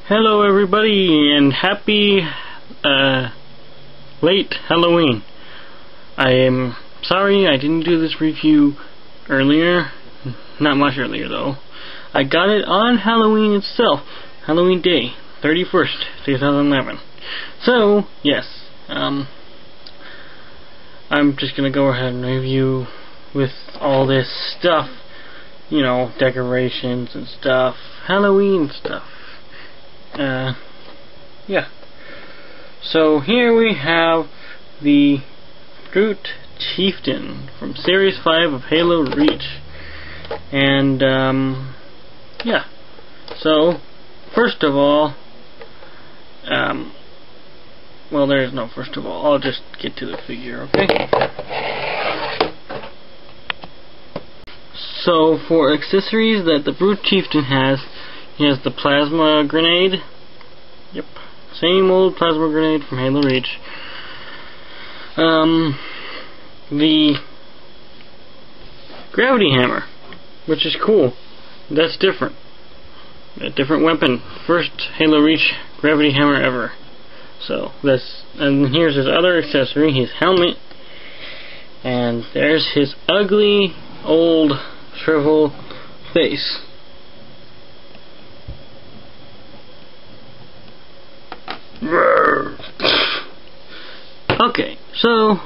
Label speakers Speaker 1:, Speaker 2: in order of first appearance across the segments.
Speaker 1: Hello everybody, and happy late Halloween. I am sorry I didn't do this review earlier. Not much earlier though. I got it on Halloween itself. Halloween Day, 31st, 2011. So, yes, I'm just gonna go ahead and review with all this stuff. You know, decorations and stuff. Halloween stuff. Yeah. So here we have the Brute Chieftain from Series 5 of Halo Reach. And, yeah. So, first of all, well, there is no first of all. I'll just get to the figure, okay? So, for accessories that the Brute Chieftain has, he has the plasma grenade. Yep. Same old plasma grenade from Halo Reach. The gravity hammer, which is cool. That's different. A different weapon. First Halo Reach gravity hammer ever. So, and here's his other accessory, his helmet. And there's his ugly, old, shriveled face. Okay, so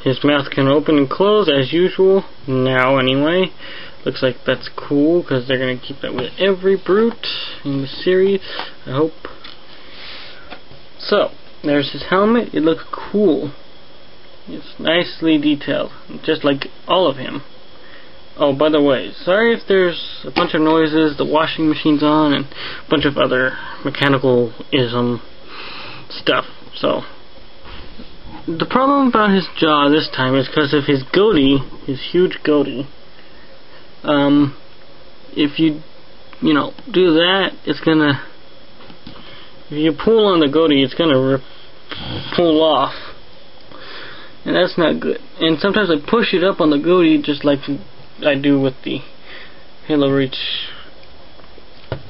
Speaker 1: his mouth can open and close as usual, now anyway. Looks like that's cool because they're going to keep that with every brute in the series, I hope. So, there's his helmet. It looks cool. It's nicely detailed, just like all of him. Oh, by the way, sorry if there's a bunch of noises, the washing machine's on, and a bunch of other mechanical-ism stuff. So, the problem about his jaw this time is because of his goatee, his huge goatee. If you do that, it's gonna, if you pull on the goatee, it's gonna pull off. And that's not good. And sometimes I push it up on the goatee just like I do with the Halo Reach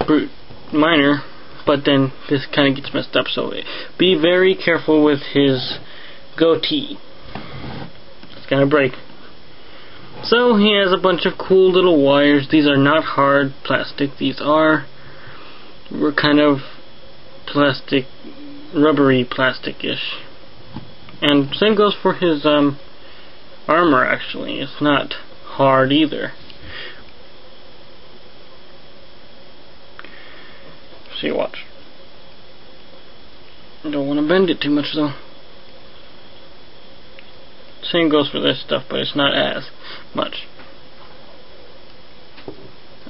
Speaker 1: Brute Minor, but then this kind of gets messed up, so be very careful with his goatee. It's gonna break. So he has a bunch of cool little wires. These are not hard plastic. These were kind of plastic, rubbery plastic-ish. And same goes for his armor, actually. It's not hard either. See, watch. Don't want to bend it too much though. Same goes for this stuff, but it's not as much.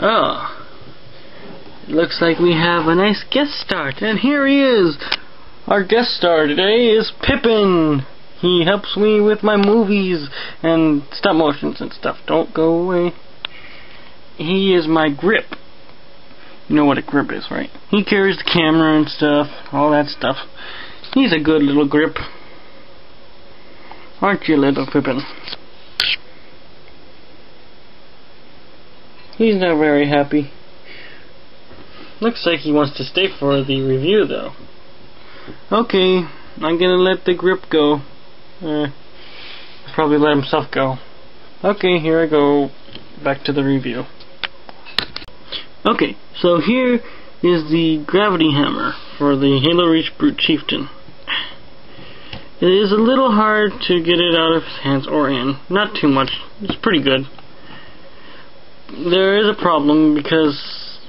Speaker 1: Oh, it looks like we have a nice guest star, and here he is. Our guest star today is Pippin. He helps me with my movies and stop motions and stuff. Don't go away. He is my grip. You know what a grip is, right? He carries the camera and stuff, all that stuff. He's a good little grip. Aren't you, little Pippin? He's not very happy. Looks like he wants to stay for the review, though. Okay, I'm gonna let the grip go. Probably let himself go. Okay, here I go. Back to the review. Okay, so here is the gravity hammer for the Halo Reach Brute Chieftain. It is a little hard to get it out of his hands or in. Not too much. It's pretty good. There is a problem because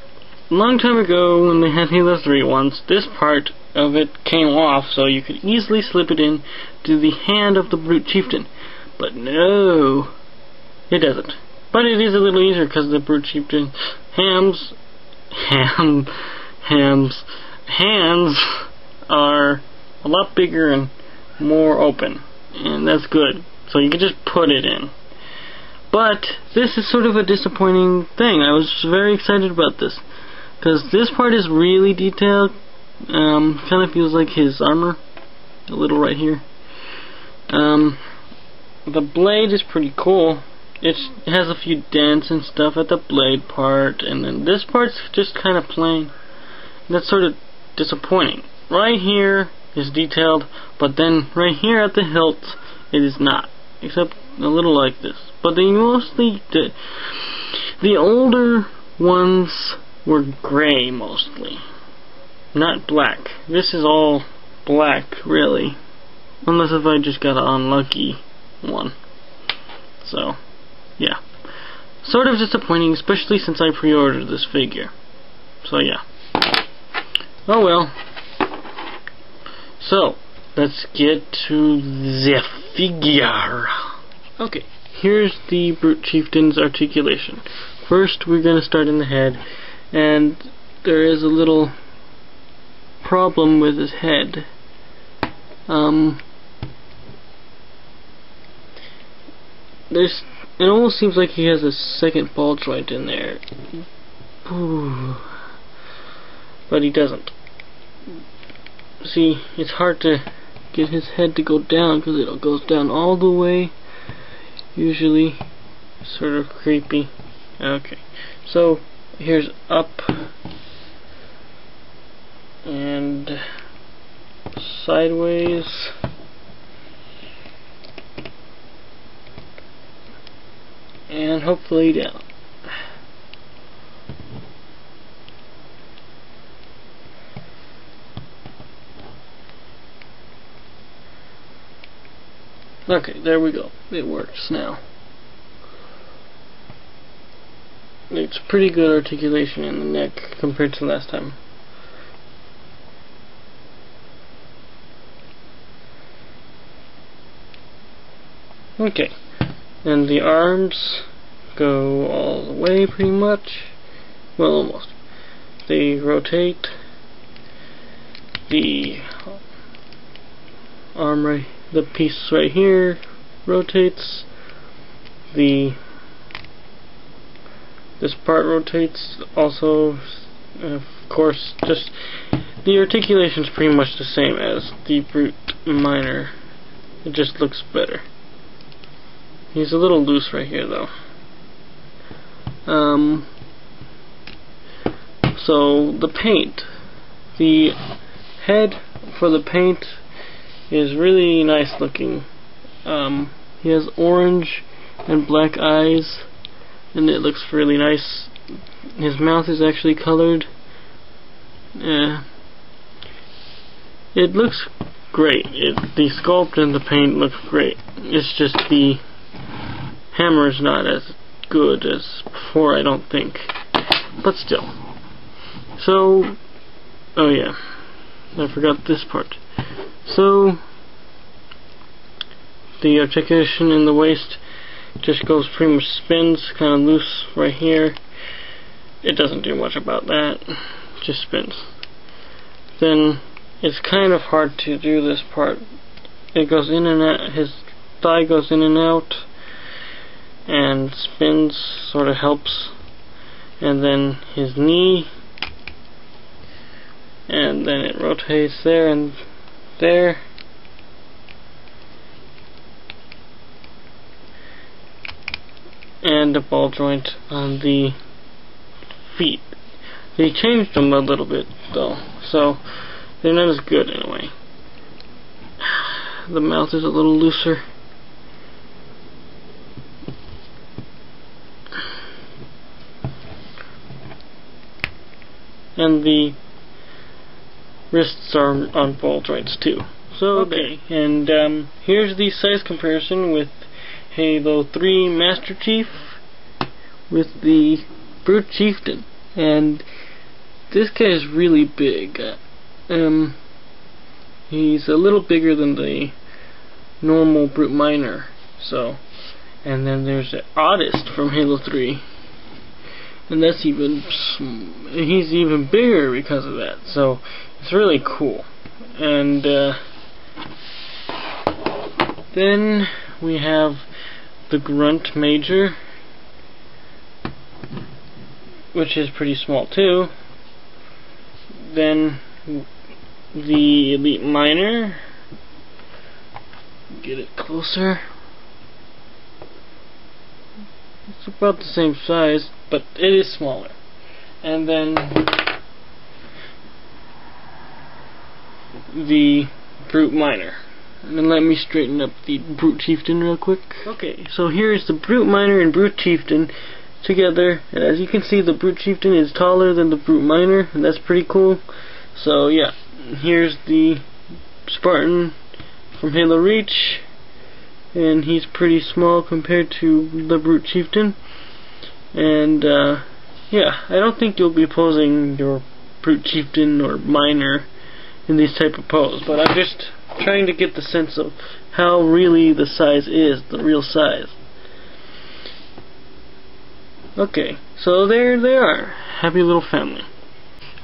Speaker 1: a long time ago when they had Halo 3 once, this part of it came off so you could easily slip it in to the hand of the Brute Chieftain. But no, it doesn't. But it is a little easier because the Brute Chieftain hands are a lot bigger and more open, and that's good. So you can just put it in. But this is sort of a disappointing thing. I was very excited about this because this part is really detailed. Kind of feels like his armor, a little right here. The blade is pretty cool. It has a few dents and stuff at the blade part, and then this part's just kind of plain. that's sort of disappointing. Right here is detailed, but then right here at the hilt it is not, except a little like this. But they mostly did. The older ones were gray mostly, not black. This is all black, really, unless if I just got an unlucky one. So, yeah. Sort of disappointing, especially since I pre-ordered this figure. So, yeah. Oh well. So, let's get to the figure. Okay, here's the Brute Chieftain's articulation. First, we're going to start in the head, and there is a little problem with his head. It almost seems like he has a second ball joint in there. Ooh. But he doesn't. See, it's hard to get his head to go down because it goes down all the way. Usually, sort of creepy. Okay, so here's up and sideways. And hopefully down. Okay, there we go. It works now. It's pretty good articulation in the neck compared to last time. Okay, and the arms go all the way pretty much. Well, almost. They rotate. The arm right, the piece right here rotates. This part rotates also. Of course, just the articulation is pretty much the same as the Brute Minor. It just looks better. He's a little loose right here, though. So the paint, the head for the paint is really nice looking. He has orange and black eyes, and it looks really nice. His mouth is actually colored. It looks great. The sculpt and the paint looks great. It's just the hammer is not as good as before, I don't think. But still. So, oh yeah, I forgot this part. So, the articulation in the waist just goes pretty much spins, kind of loose right here. It doesn't do much about that, just spins. Then it's kind of hard to do this part. It goes in and out, his thigh goes in and out, and spins, sort of helps. And then his knee, and then it rotates there and there. And a ball joint on the feet. They changed them a little bit though, so they're not as good anyway. The mouth is a little looser. And the wrists are on ball joints too. So okay, and here's the size comparison with Halo 3 Master Chief with the Brute Chieftain. And this guy is really big. He's a little bigger than the normal Brute Minor. So, and then there's the Oddest from Halo 3. And that's he's even bigger because of that. So it's really cool. And then we have the Grunt Major, which is pretty small too. Then the Elite Minor. Get it closer. It's about the same size, but it is smaller. And then the Brute Miner. And then let me straighten up the Brute Chieftain real quick. Okay, so here's the Brute Miner and Brute Chieftain together, and as you can see, the Brute Chieftain is taller than the Brute Miner, and that's pretty cool. So yeah, here's the Spartan from Halo Reach, and he's pretty small compared to the Brute Chieftain. And yeah, I don't think you'll be posing your Brute Chieftain or Miner in these type of pose, but I'm just trying to get the sense of how really the size is, the real size. Okay, so there they are. Happy little family.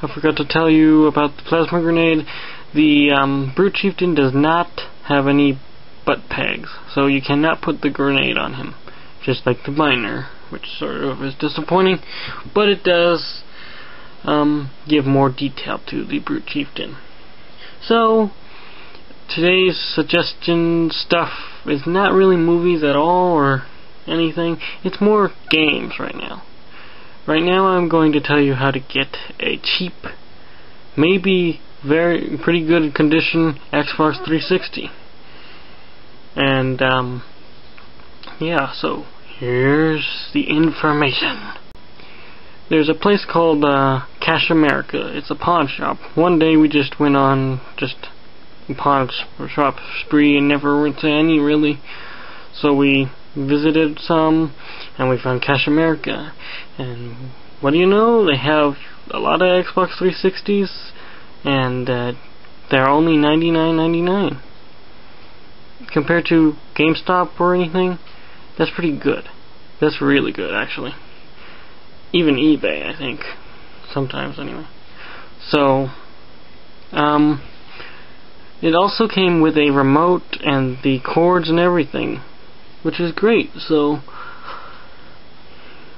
Speaker 1: I forgot to tell you about the plasma grenade. The Brute Chieftain does not have any butt pegs, so you cannot put the grenade on him, just like the Miner, which sort of is disappointing, but it does give more detail to the Brute Chieftain. So today's suggestion stuff is not really movies at all or anything. It's more games right now. Right now I'm going to tell you how to get a cheap, maybe pretty good condition Xbox 360. And yeah, so here's the information. There's a place called Cash America. It's a pawn shop. One day we just went on a pawn shop spree and never went to any really. So we visited some and we found Cash America. And what do you know? They have a lot of Xbox 360s and they're only $99.99. Compared to GameStop or anything, that's pretty good. That's really good, actually. Even eBay, I think. Sometimes, anyway. So, it also came with a remote and the cords and everything, which is great. So,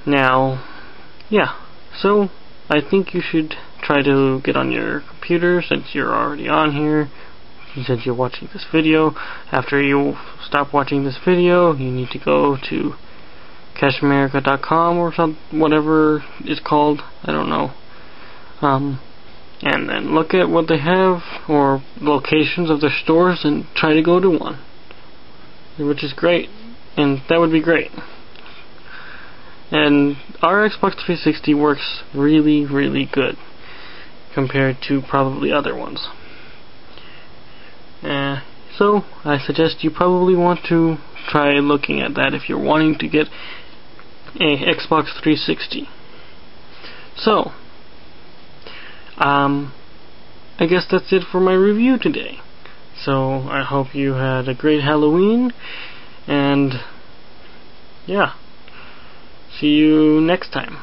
Speaker 1: now, yeah. So, I think you should try to get on your computer since you're already on here. Since you're watching this video. After you stop watching this video, you need to go to cashamerica.com or whatever it's called, I don't know, and then look at what they have or locations of their stores and try to go to one, which is great, and that would be great. And our Xbox 360 works really, really good compared to probably other ones. So I suggest you probably want to try looking at that if you're wanting to get a Xbox 360. So, I guess that's it for my review today. So I hope you had a great Halloween, and yeah, see you next time.